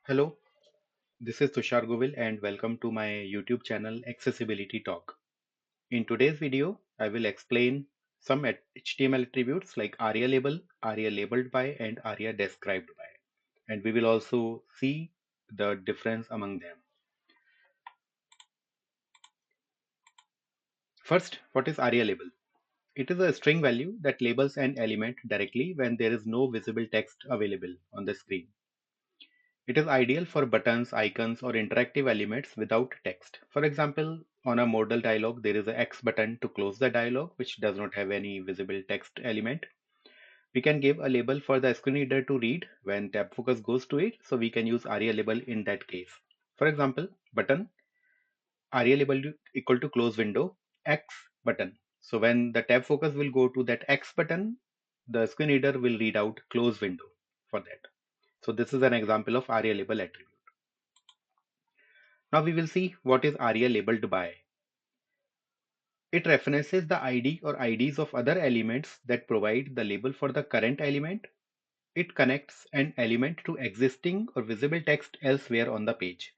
Hello, this is Tushar Govil and welcome to my YouTube channel Accessibility Talk. In today's video, I will explain some HTML attributes like aria-label, aria-labeled by and aria-describedby. And we will also see the difference among them. First, what is aria-label? It is a string value that labels an element directly when there is no visible text available on the screen. It is ideal for buttons, icons, or interactive elements without text. For example, on a modal dialog, there is a X button to close the dialog, which does not have any visible text element. We can give a label for the screen reader to read when tab focus goes to it, so we can use aria-label in that case. For example, button aria-label equal to close window X button. So when the tab focus will go to that X button, the screen reader will read out close window for that. So this is an example of aria-label attribute. Now we will see what is aria-labeled by. It references the ID or IDs of other elements that provide the label for the current element. It connects an element to existing or visible text elsewhere on the page.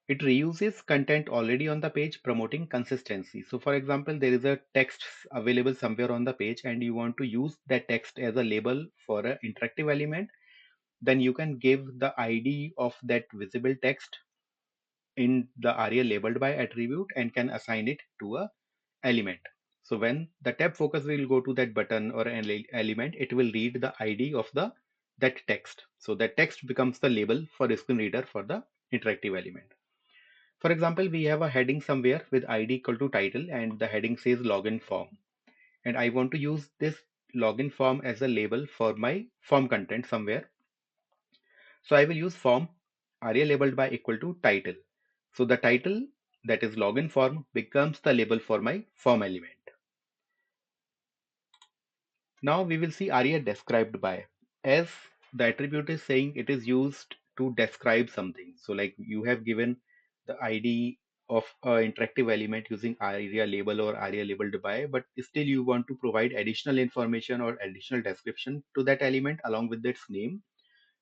It reuses content already on the page, promoting consistency. So for example, there is a text available somewhere on the page and you want to use that text as a label for an interactive element, then you can give the ID of that visible text in the aria-labeled by attribute and can assign it to a element. So when the tab focus will go to that button or an element, it will read the ID of that text. So that text becomes the label for the screen reader for the interactive element. For example, we have a heading somewhere with ID equal to title and the heading says login form. And I want to use this login form as a label for my form content somewhere. So I will use form aria-labeled by equal to title. So the title, that is login form, becomes the label for my form element. Now we will see aria described by. As the attribute is saying, it is used to describe something. So like you have given the ID of an interactive element using aria label or aria labeled by, but still you want to provide additional information or additional description to that element along with its name.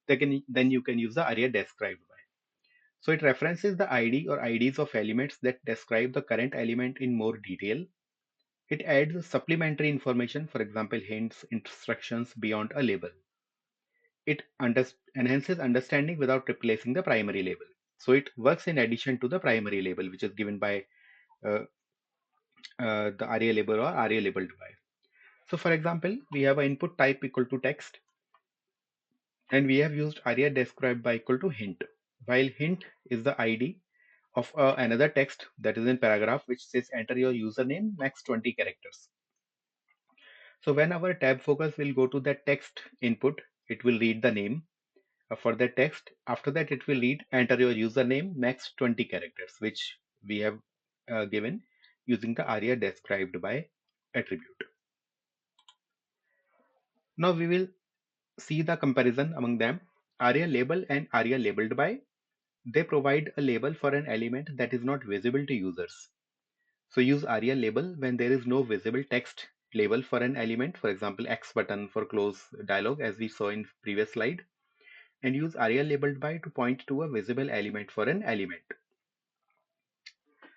Then you can use the aria described by. So it references the ID or IDs of elements that describe the current element in more detail. It adds supplementary information, for example, hints, instructions beyond a label. It enhances understanding without replacing the primary label. So it works in addition to the primary label, which is given by uh, the aria label or aria labeled by. So for example, we have an input type equal to text, and we have used aria described by equal to hint. While hint is the ID of another text that is in paragraph which says enter your username max 20 characters. So when our tab focus will go to that text input, it will read the name for the text. After that, it will read enter your username max 20 characters, which we have given using the aria described by attribute. Now we will see the comparison among them. Aria label and aria labeled by, they provide a label for an element that is not visible to users. So use aria label when there is no visible text label for an element, for example, X button for close dialog as we saw in previous slide, and use aria-labeled by to point to a visible element for an element.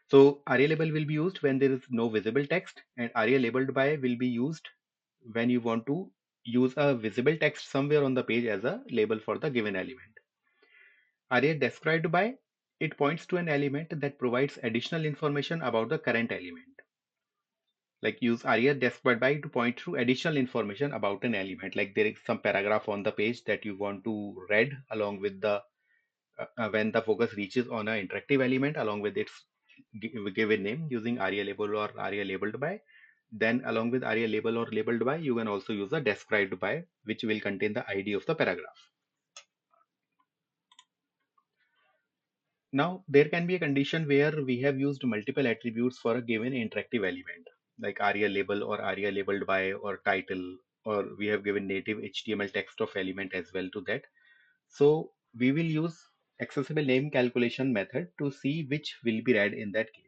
So aria-label will be used when there is no visible text, and aria-labeled by will be used when you want to use a visible text somewhere on the page as a label for the given element. Aria described by, it points to an element that provides additional information about the current element. Like use aria described by to point to additional information about an element. Like there is some paragraph on the page that you want to read along with the when the focus reaches on an interactive element along with its given name using aria label or aria labeled by. Then along with aria label or labeled by, you can also use a described by, which will contain the ID of the paragraph. Now there can be a condition where we have used multiple attributes for a given interactive element, like aria label or aria labeled by or title, or we have given native HTML text of element as well to that. So we will use accessible name calculation method to see which will be read in that case.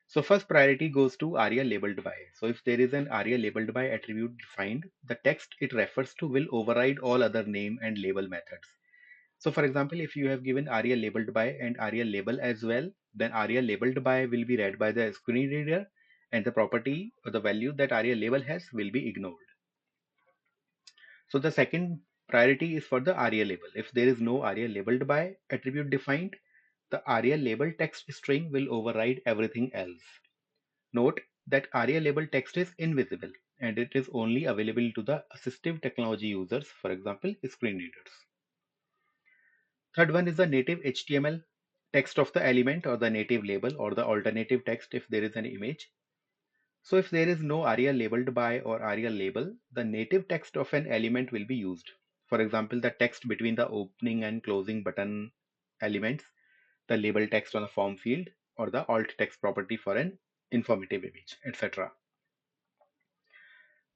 So first priority goes to aria labeled by. So if there is an aria labeled by attribute defined, the text it refers to will override all other name and label methods. So for example, if you have given aria labeled by and aria label as well, then aria labeled by will be read by the screen reader, and the property or the value that aria label has will be ignored. So the second priority is for the aria label. If there is no aria labeled by attribute defined, the aria label text string will override everything else. Note that aria label text is invisible and it is only available to the assistive technology users, for example, screen readers. Third one is the native HTML text of the element or the native label or the alternative text if there is an image. So if there is no aria labeled by or aria label, the native text of an element will be used. For example, the text between the opening and closing button elements, the label text on the form field, or the alt text property for an informative image, etc.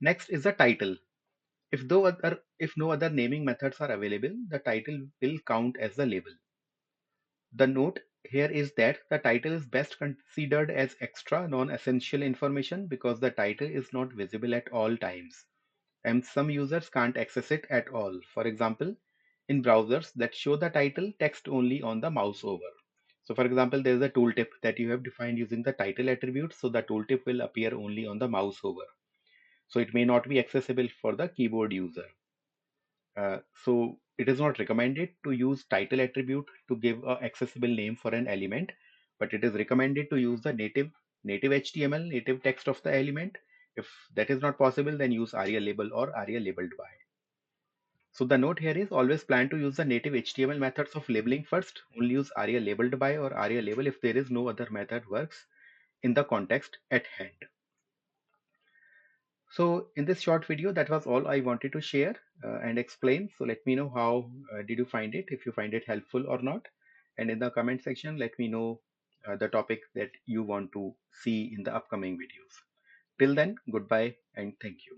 Next is the title. If no other naming methods are available, the title will count as the label. The note here is that the title is best considered as extra non-essential information because the title is not visible at all times and some users can't access it at all. For example, in browsers that show the title text only on the mouse over. So for example, there is a tooltip that you have defined using the title attribute. So the tooltip will appear only on the mouse over. So it may not be accessible for the keyboard user. So it is not recommended to use title attribute to give a accessible name for an element, but it is recommended to use the native HTML, native text of the element. If that is not possible, then use aria label or aria labeled by. So the note here is always plan to use the native HTML methods of labeling first. Only use aria labeled by or aria label if there is no other method works in the context at hand. So in this short video, that was all I wanted to share and explain. So let me know how did you find it, if you find it helpful or not. And in the comment section, let me know the topic that you want to see in the upcoming videos. Till then, goodbye and thank you.